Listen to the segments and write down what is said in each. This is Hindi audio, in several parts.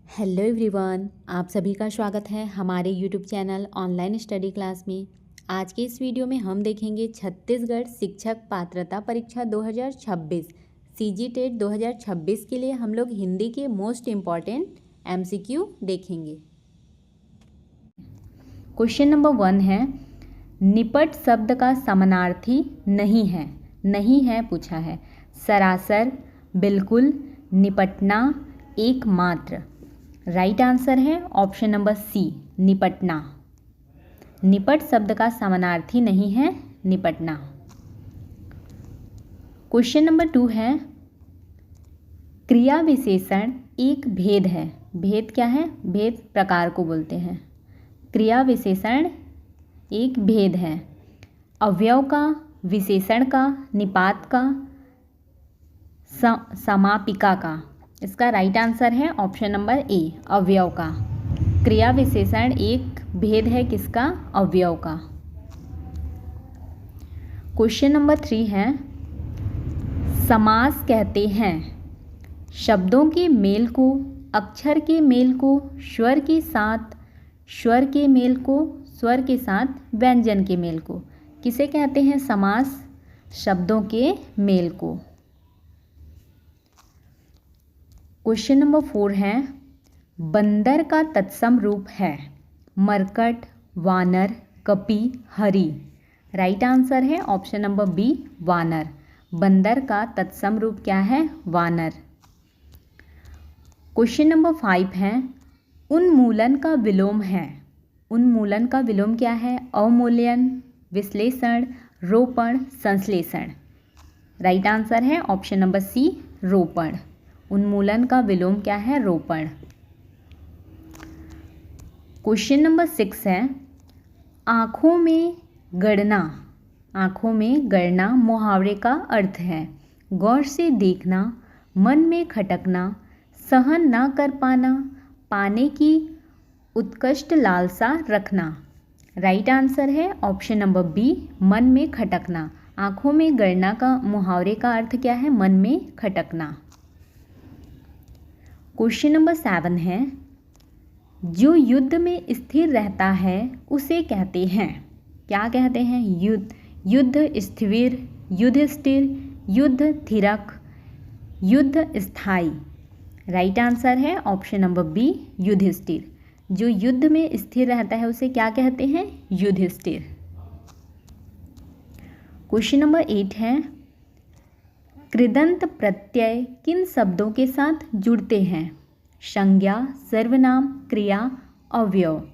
हेलो एवरीवन, आप सभी का स्वागत है हमारे YouTube channel online study class में। आज के इस वीडियो में हम देखेंगे छत्तीसगढ़ शिक्षक पात्रता परीक्षा 2026 सीजी टेट 2026 के लिए हम लोग हिंदी के मोस्ट इम्पॉर्टेंट एमसीक्यू देखेंगे। क्वेश्चन नंबर 1 है, निपट शब्द का समानार्थी नहीं है। नहीं है पूछा है। सरासर, बिल्कुल, निपटना, एकमात्र। राइट आंसर है ऑप्शन नंबर सी, निपटना। निपट शब्द का समानार्थी नहीं है निपटना। क्वेश्चन नंबर 2 है, क्रिया विशेषण एक भेद है। भेद क्या है? भेद प्रकार को बोलते हैं। क्रिया विशेषण एक भेद है। अवयव का, विशेषण का, निपात का, समापिका का। इसका राइट आंसर है ऑप्शन नंबर ए, अवयव का। क्रिया विशेषण एक भेद है किसका? अवयव का। क्वेश्चन नंबर 3 है, समास कहते हैं शब्दों के मेल को, अक्षर के मेल को, स्वर के साथ स्वर के मेल को, स्वर के साथ व्यंजन के मेल को। किसे कहते हैं समास? शब्दों के मेल को। क्वेश्चन नंबर 4 है, बंदर का तत्सम रूप है मरकट, वानर, कपि, हरि। राइट आंसर है ऑप्शन नंबर बी, वानर। बंदर का तत्सम रूप क्या है? वानर। क्वेश्चन नंबर 5 है, उन्मूलन का विलोम है। उन्मूलन का विलोम क्या है? अवमूल्यन, विश्लेषण, रोपण, संश्लेषण। राइट आंसर है ऑप्शन नंबर सी, रोपण। उन्मूलन का विलोम क्या है? रोपण। क्वेश्चन नंबर 6 है, आँखों में गड़ना। आँखों में गड़ना मुहावरे का अर्थ है गौर से देखना, मन में खटकना, सहन ना कर पाना, पाने की उत्कृष्ट लालसा रखना। राइट आंसर है ऑप्शन नंबर बी, मन में खटकना। आँखों में गड़ना का मुहावरे का अर्थ क्या है? मन में खटकना। क्वेश्चन नंबर 7 है, जो युद्ध में स्थिर रहता है उसे कहते हैं। क्या कहते हैं? युद्ध स्थिर, युद्ध स्थिर, युद्ध थिरक, युद्ध स्थायी। राइट आंसर है ऑप्शन नंबर बी, युद्ध स्थिर। जो युद्ध में स्थिर रहता है उसे क्या कहते हैं? युद्ध स्थिर। क्वेश्चन नंबर 8 है, कृदंत प्रत्यय किन शब्दों के साथ जुड़ते हैं? संज्ञा, सर्वनाम, क्रिया, अवयव।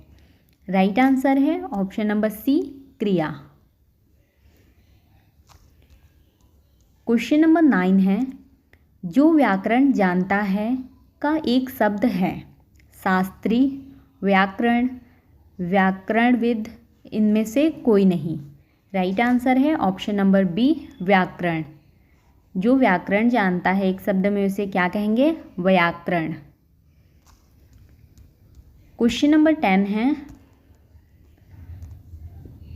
राइट आंसर है ऑप्शन नंबर सी, क्रिया। क्वेश्चन नंबर 9 है, जो व्याकरण जानता है का एक शब्द है शास्त्री, व्याकरण, व्याकरणविद, इनमें से कोई नहीं। राइट आंसर है ऑप्शन नंबर बी, व्याकरण। जो व्याकरण जानता है एक शब्द में उसे क्या कहेंगे? व्याकरण। क्वेश्चन नंबर 10 है,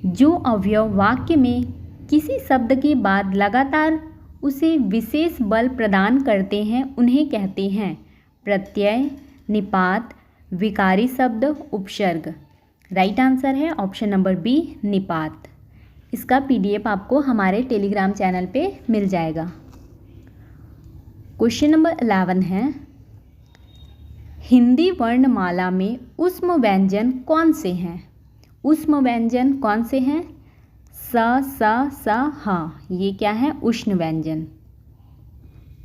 जो अवयव वाक्य में किसी शब्द के बाद लगातार उसे विशेष बल प्रदान करते हैं उन्हें कहते हैं प्रत्यय, निपात, विकारी शब्द, उपसर्ग। राइट आंसर है ऑप्शन नंबर बी, निपात। इसका PDF आपको हमारे टेलीग्राम चैनल पे मिल जाएगा। क्वेश्चन नंबर 11 है, हिंदी वर्णमाला में ऊष्म व्यंजन कौन से हैं? ऊष्म व्यंजन कौन से हैं? स, स, ह। ये क्या है? उष्ण व्यंजन,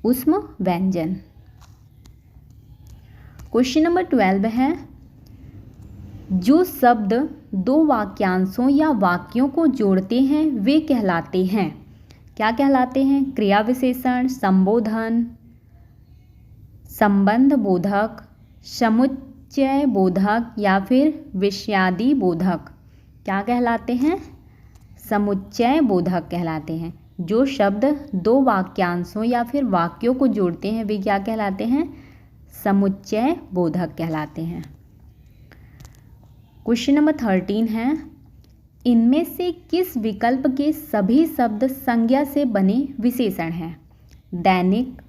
ऊष्म व्यंजन। क्वेश्चन नंबर 12 है, जो शब्द दो वाक्यांशों या वाक्यों को जोड़ते हैं वे कहलाते हैं। क्या कहलाते हैं? क्रिया विशेषण, संबोधन, संबंध बोधक, समुच्चय बोधक या फिर विषयादि बोधक। क्या कहलाते हैं? समुच्चय बोधक कहलाते हैं। जो शब्द दो वाक्यांशों या फिर वाक्यों को जोड़ते हैं वे क्या कहलाते हैं? समुच्चय बोधक कहलाते हैं। क्वेश्चन नंबर 13 है, इनमें से किस विकल्प के सभी शब्द संज्ञा से बने विशेषण हैं? दैनिक,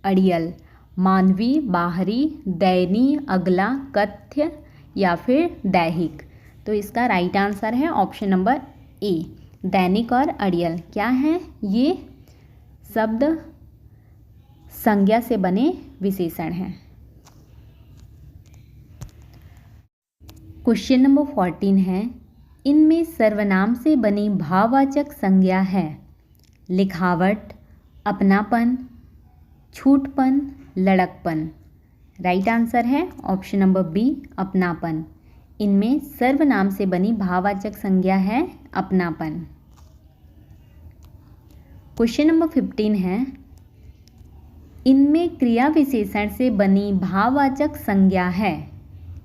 अड़ियल, मानवीय, बाहरी, दयनीय, अगला, कथ्य या फिर दैहिक। तो इसका राइट आंसर है ऑप्शन नंबर ए, दैनिक और अड़ियल। क्या है ये? शब्द संज्ञा से बने विशेषण हैं। क्वेश्चन नंबर 14 है, इनमें सर्वनाम से बनी भाववाचक संज्ञा है लिखावट, अपनापन, छूटपन, लड़कपन। राइट आंसर है ऑप्शन नंबर बी, अपनापन। इनमें सर्वनाम से बनी भाववाचक संज्ञा है अपनापन। क्वेश्चन नंबर 15 है, इनमें क्रिया विशेषण से बनी भाववाचक संज्ञा है।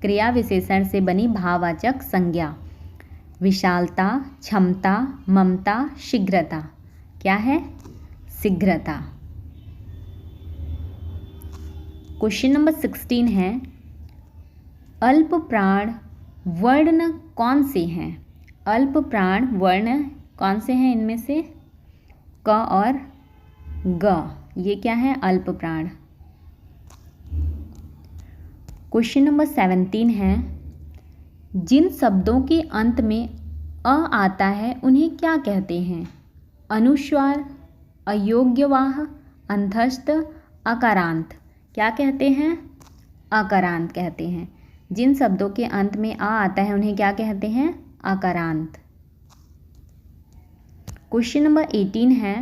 क्रिया विशेषण से बनी भाववाचक संज्ञा विशालता, क्षमता, ममता, शीघ्रता। क्या है? शीघ्रता। क्वेश्चन नंबर 16 है, अल्प प्राण वर्ण कौन से हैं? अल्प प्राण वर्ण कौन से हैं इनमें से? क और ग। ये क्या है? अल्प प्राण। क्वेश्चन नंबर 17 है, जिन शब्दों के अंत में अ आता है उन्हें क्या कहते हैं? अनुस्वार, अयोग्यवाह, अंतस्थ, अकारांत। क्या कहते हैं? अकारांत कहते हैं। जिन शब्दों के अंत में आ आता है उन्हें क्या कहते हैं? अकारांत। क्वेश्चन नंबर 18 है,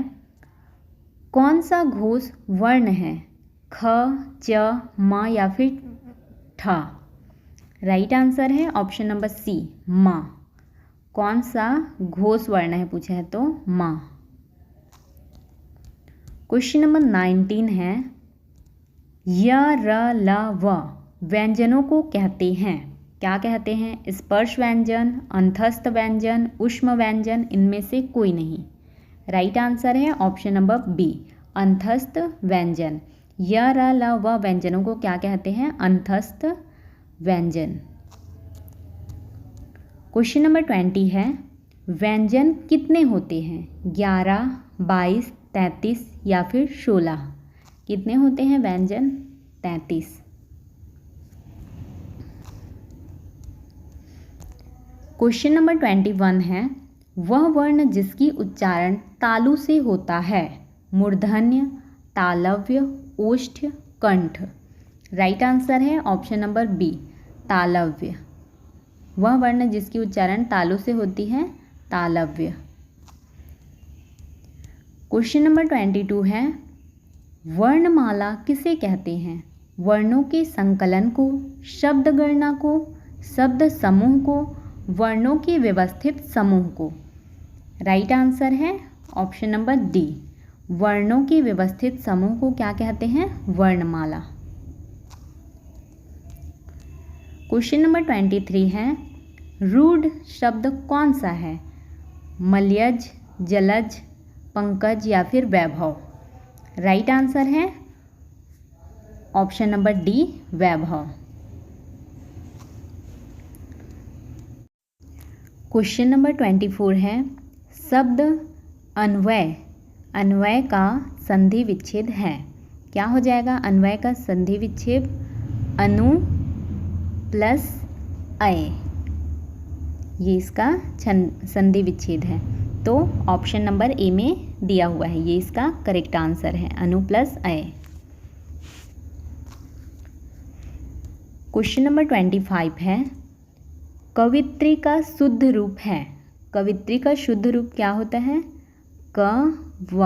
कौन सा घोष वर्ण है? ख, च, म या फिर ठ? राइट आंसर है ऑप्शन नंबर सी, म। कौन सा घोष वर्ण है पूछा है तो म। क्वेश्चन नंबर 19 है, य, र, ल, व व्यंजनों को कहते हैं। क्या कहते हैं? स्पर्श व्यंजन, अंतस्थ व्यंजन, ऊष्म व्यंजन, इनमें से कोई नहीं। राइट आंसर है ऑप्शन नंबर बी, अंतस्थ व्यंजन। य, र, ल, व व्यंजनों को क्या कहते हैं? अंतस्थ व्यंजन। क्वेश्चन नंबर 20 है, व्यंजन कितने होते हैं? 11, 22, 33 या फिर 16? कितने होते हैं व्यंजन? 33। क्वेश्चन नंबर 21 है, वह वर्ण जिसकी उच्चारण तालु से होता है। मूर्धन्य, तालव्य, ओष्ठ्य, कंठ। राइट आंसर है ऑप्शन नंबर बी, तालव्य। वह वर्ण जिसकी उच्चारण तालु से होती है, तालव्य। क्वेश्चन नंबर 22 है, वर्णमाला किसे कहते हैं? वर्णों के संकलन को, शब्द गणना को, शब्द समूह को, वर्णों के व्यवस्थित समूह को। राइट आंसर है ऑप्शन नंबर डी, वर्णों के व्यवस्थित समूह को क्या कहते हैं? वर्णमाला। क्वेश्चन नंबर 23 है, रूढ़ शब्द कौन सा है? मलयज, जलज, पंकज या फिर वैभव? राइट आंसर है ऑप्शन नंबर डी, वैभव। क्वेश्चन नंबर 24 है, शब्द अन्वय, अन्वय का संधि विच्छेद है। क्या हो जाएगा अन्वय का संधि विच्छेद? अनु प्लस अय, ये इसका संधि विच्छेद है। तो ऑप्शन नंबर ए में दिया हुआ है, ये इसका करेक्ट आंसर है, अनु प्लस अय। क्वेश्चन नंबर 25 है, कवित्री का शुद्ध रूप है। कवित्री का शुद्ध रूप क्या होता है? क, व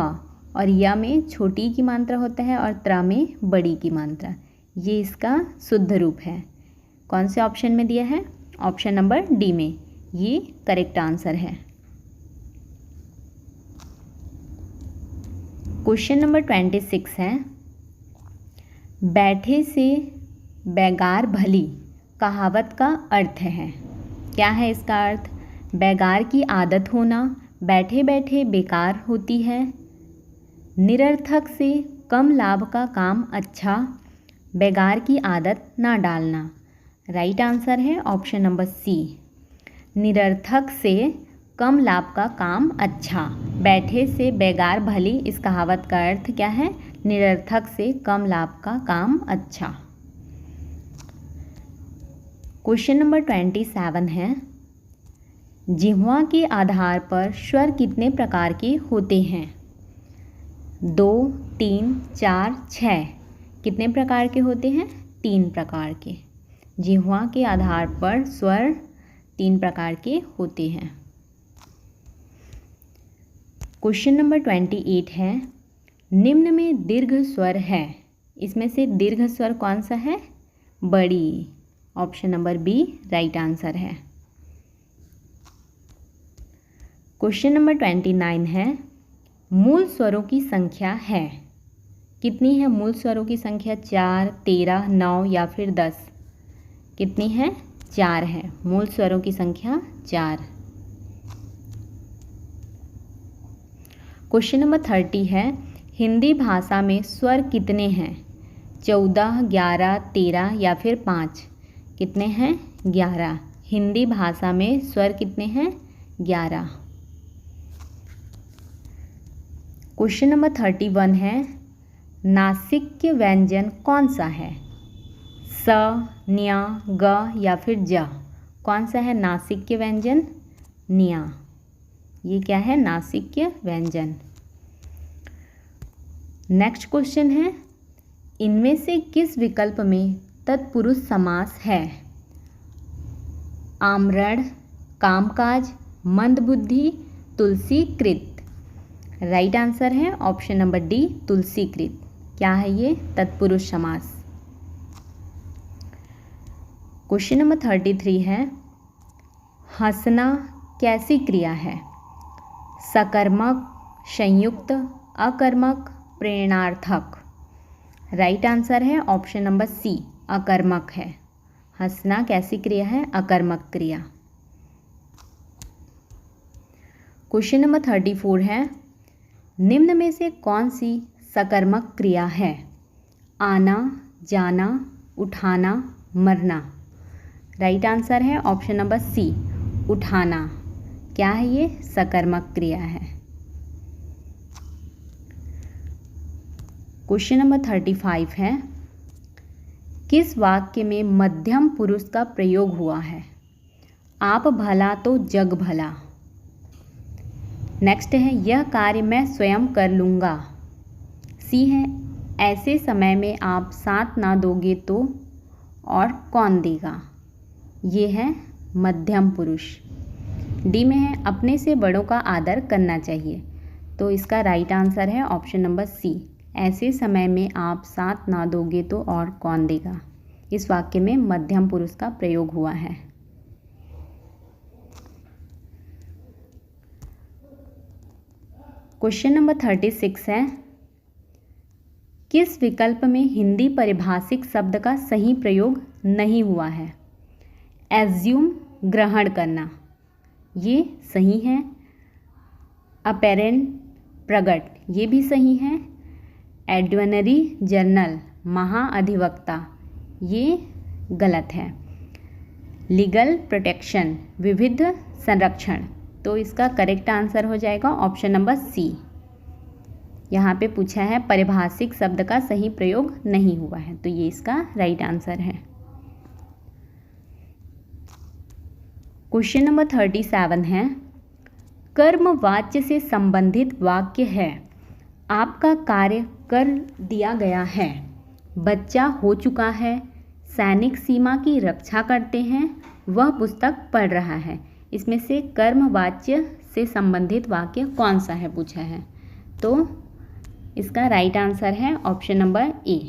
और य में छोटी की मात्रा होता है और त्र में बड़ी की मात्रा। ये इसका शुद्ध रूप है। कौन से ऑप्शन में दिया है? ऑप्शन नंबर डी में, ये करेक्ट आंसर है। क्वेश्चन नंबर 26 है, बैठे से बैगार भली कहावत का अर्थ है। क्या है इसका अर्थ? बैगार की आदत होना, बैठे बैठे बेकार होती है, निरर्थक से कम लाभ का काम अच्छा, बेगार की आदत ना डालना। राइट आंसर है ऑप्शन नंबर सी, निरर्थक से कम लाभ का काम अच्छा। बैठे से बेगार भली, इस कहावत का अर्थ क्या है? निरर्थक से कम लाभ का काम अच्छा। क्वेश्चन नंबर 27 है, जिह्वा के आधार पर स्वर कितने प्रकार के होते हैं? 2, 3, 4, 6। कितने प्रकार के होते हैं? 3 प्रकार के। जिह्वा के आधार पर स्वर 3 प्रकार के होते हैं। क्वेश्चन नंबर 28 है, निम्न में दीर्घ स्वर है, इसमें से दीर्घ स्वर कौन सा है? बड़ी। Option number B right answer है। क्वेश्चन नंबर 29 है, मूल स्वरों की संख्या है। कितनी है मूल स्वरों की संख्या? 4, 13, 9 या फिर 10? कितनी है? 4 है। मूल स्वरों की संख्या 4। क्वेश्चन नंबर 30 है, हिंदी भाषा में स्वर कितने हैं? 14, 11, 13 या फिर 5? कितने हैं? 11। हिंदी भाषा में स्वर कितने हैं? 11। क्वेश्चन नंबर 31 है, नासिक्य व्यंजन कौन सा है? स, न्या, ग या फिर ज? कौन सा है नासिक्य व्यंजन? न्या। ये क्या है? नासिक्य व्यंजन। नेक्स्ट क्वेश्चन है, इनमें से किस विकल्प में तत्पुरुष समास है? आमरण, कामकाज, मंदबुद्धि, तुलसीकृत। राइट आंसर है ऑप्शन नंबर डी तुलसीकृत। क्या है ये? तत्पुरुष समास। क्वेश्चन नंबर 33 है, हंसना कैसी क्रिया है? सकर्मक, संयुक्त, अकर्मक, प्रेरणार्थक। राइट आंसर है ऑप्शन नंबर सी अकर्मक है। हंसना कैसी क्रिया है? अकर्मक क्रिया। क्वेश्चन नंबर 34 है, निम्न में से कौन सी सकर्मक क्रिया है? आना, जाना, उठाना, मरना। राइट आंसर है ऑप्शन नंबर सी उठाना। क्या है ये? सकर्मक क्रिया है। क्वेश्चन नंबर 35 है, किस वाक्य में मध्यम पुरुष का प्रयोग हुआ है? आप भला तो जग भला। नेक्स्ट है, यह कार्य मैं स्वयं कर लूँगा। सी है, ऐसे समय में आप साथ ना दोगे तो और कौन देगा। ये है मध्यम पुरुष। डी में है, अपने से बड़ों का आदर करना चाहिए। तो इसका राइट आंसर है ऑप्शन नंबर सी, ऐसे समय में आप साथ ना दोगे तो और कौन देगा। इस वाक्य में मध्यम पुरुष का प्रयोग हुआ है। क्वेश्चन नंबर 36 है, किस विकल्प में हिंदी पारिभाषिक शब्द का सही प्रयोग नहीं हुआ है? एज्यूम, ग्रहण करना, ये सही है। अपेरेंट, प्रगट, ये भी सही है। एडवर्नरी जर्नल, महाअधिवक्ता, ये गलत है। लीगल प्रोटेक्शन, विविध संरक्षण, तो इसका करेक्ट आंसर हो जाएगा ऑप्शन नंबर सी। यहाँ पे पूछा है पारिभाषिक शब्द का सही प्रयोग नहीं हुआ है, तो ये इसका राइट आंसर है। क्वेश्चन नंबर 37 है, कर्म वाच्य से संबंधित वाक्य है। आपका कार्य कर दिया गया है, बच्चा हो चुका है, सैनिक सीमा की रक्षा करते हैं, वह पुस्तक पढ़ रहा है। इसमें से कर्म वाच्य से संबंधित वाक्य कौन सा है पूछा है, तो इसका राइट आंसर है ऑप्शन नंबर ए,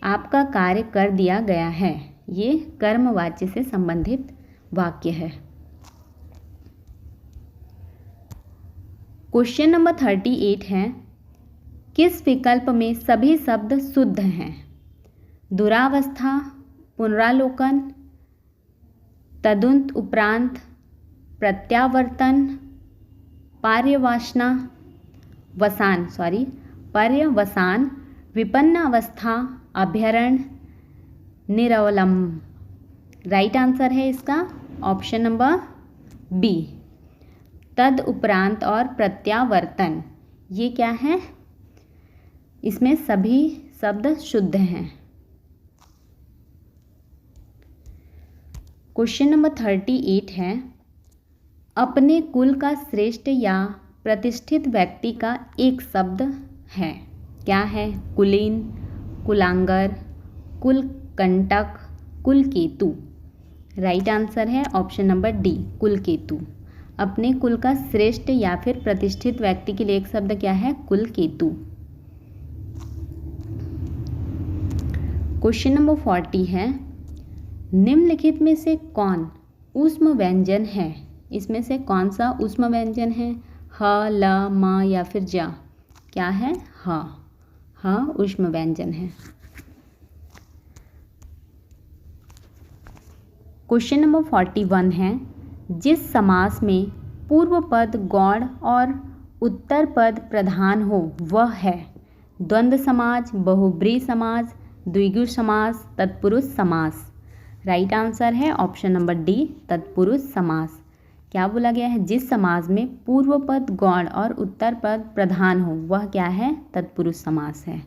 आपका कार्य कर दिया गया है। ये कर्म वाच्य से संबंधित वाक्य है। क्वेश्चन नंबर 38 है, किस विकल्प में सभी शब्द शुद्ध हैं? दुरावस्था, पुनरालोकन, तदुंत उपरांत, प्रत्यावर्तन, पर्यवसान, विपन्न अवस्था, अभ्यरण, निरवलम। राइट आंसर है इसका ऑप्शन नंबर बी, तद उपरांत और प्रत्यावर्तन, ये क्या है? इसमें सभी शब्द शुद्ध हैं। क्वेश्चन नंबर 38 है, अपने कुल का श्रेष्ठ या प्रतिष्ठित व्यक्ति का एक शब्द है, क्या है? कुलीन, कुलांगर, कुलकंटक, कुलकेतु। राइट आंसर है ऑप्शन नंबर डी, कुलकेतु। अपने कुल का श्रेष्ठ या फिर प्रतिष्ठित व्यक्ति के लिए एक शब्द क्या है? कुलकेतु। क्वेश्चन नंबर 40 है, निम्नलिखित में से कौन ऊष्म व्यंजन है? इसमें से कौन सा ऊष्म व्यंजन है? ह, ल, म या फिर ज? क्या है? ह ऊष्म व्यंजन है। क्वेश्चन नंबर 41 है, जिस समास में पूर्व पद गौण और उत्तर पद प्रधान हो वह है? द्वंद्व समास, बहुब्रीहि समास, द्विगु समास, तत्पुरुष समास। राइट आंसर है ऑप्शन नंबर डी, तत्पुरुष समास। क्या बोला गया है? जिस समास में पूर्व पद गौण और उत्तर पद प्रधान हो वह क्या है? तत्पुरुष समास है।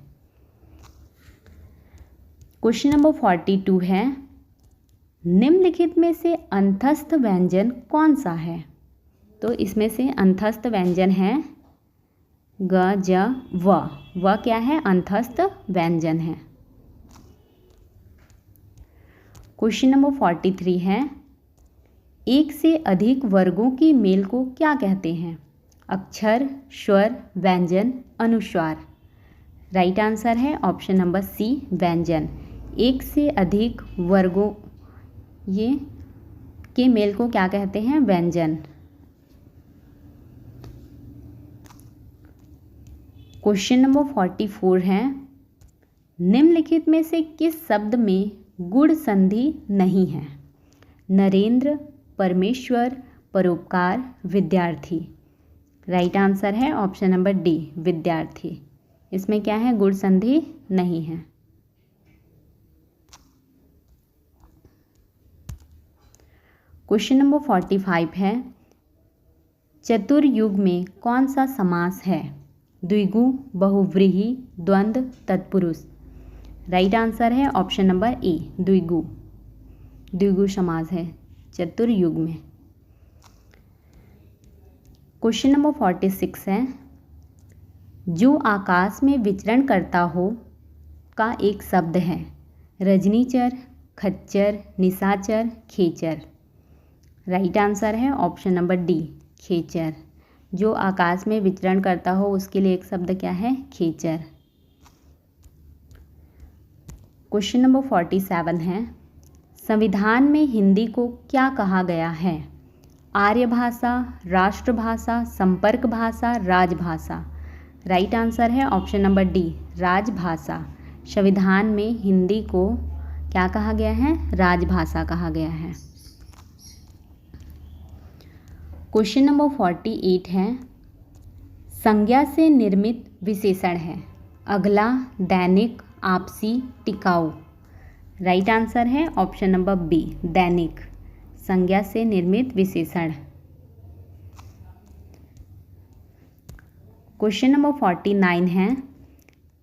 क्वेश्चन नंबर 42 है, निम्नलिखित में से अंतस्थ व्यंजन कौन सा है? तो इसमें से अंतस्थ व्यंजन है ग, ज, व क्या है? अंतस्थ व्यंजन है। क्वेश्चन नंबर 43 है, एक से अधिक वर्गों के मेल को क्या कहते हैं? अक्षर, स्वर, व्यंजन, अनुस्वार। राइट आंसर है ऑप्शन नंबर सी, व्यंजन। एक से अधिक वर्गों ये के मेल को क्या कहते हैं? व्यंजन। क्वेश्चन नंबर 44 है, निम्नलिखित में से किस शब्द में गुण संधि नहीं है? नरेंद्र, परमेश्वर, परोपकार, विद्यार्थी। राइट आंसर है ऑप्शन नंबर डी, विद्यार्थी। इसमें क्या है? गुण संधि नहीं है। क्वेश्चन नंबर 45 है, चतुर्युग में कौन सा समास है? द्विगु, बहुव्रीहि, द्वंद्व, तत्पुरुष। राइट आंसर है ऑप्शन नंबर ए, द्विगु। द्विगु समास है चतुर्युग में। क्वेश्चन नंबर 46 है, जो आकाश में विचरण करता हो का एक शब्द है? रजनीचर, खच्चर, निशाचर, खेचर। राइट आंसर है ऑप्शन नंबर डी, खेचर। जो आकाश में विचरण करता हो उसके लिए एक शब्द क्या है? खेचर। क्वेश्चन नंबर 47 है, संविधान में हिंदी को क्या कहा गया है? आर्य भाषा, राष्ट्रभाषा, संपर्क भाषा, राजभाषा। राइट आंसर है ऑप्शन नंबर डी, राजभाषा। संविधान में हिंदी को क्या कहा गया है? राजभाषा कहा गया है। क्वेश्चन नंबर 48 है, संज्ञा से निर्मित विशेषण है? अगला, दैनिक, आपसी, टिकाऊ। राइट आंसर है ऑप्शन नंबर बी, दैनिक। संज्ञा से निर्मित विशेषण। क्वेश्चन नंबर 49 है,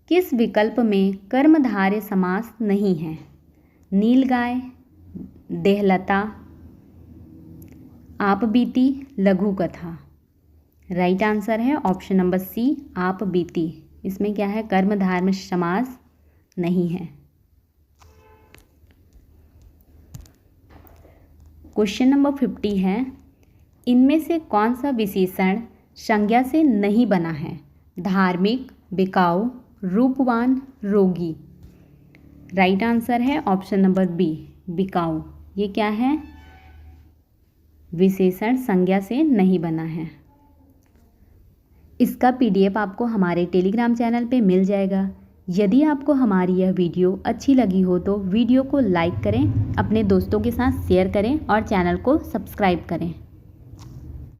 किस विकल्प में कर्मधारय समास नहीं है? नीलगाय, देहलता, आप बीती, लघु कथा। राइट आंसर है ऑप्शन नंबर सी, आप बीती। इसमें क्या है? कर्मधारय समास नहीं है। क्वेश्चन नंबर 50 है, इनमें से कौन सा विशेषण संज्ञा से नहीं बना है? धार्मिक, बिकाऊ, रूपवान, रोगी। राइट आंसर है ऑप्शन नंबर बी, बिकाऊ। ये क्या है? विशेषण संज्ञा से नहीं बना है। इसका PDF आपको हमारे टेलीग्राम चैनल पे मिल जाएगा। यदि आपको हमारी यह वीडियो अच्छी लगी हो तो वीडियो को लाइक करें, अपने दोस्तों के साथ शेयर करें और चैनल को सब्सक्राइब करें।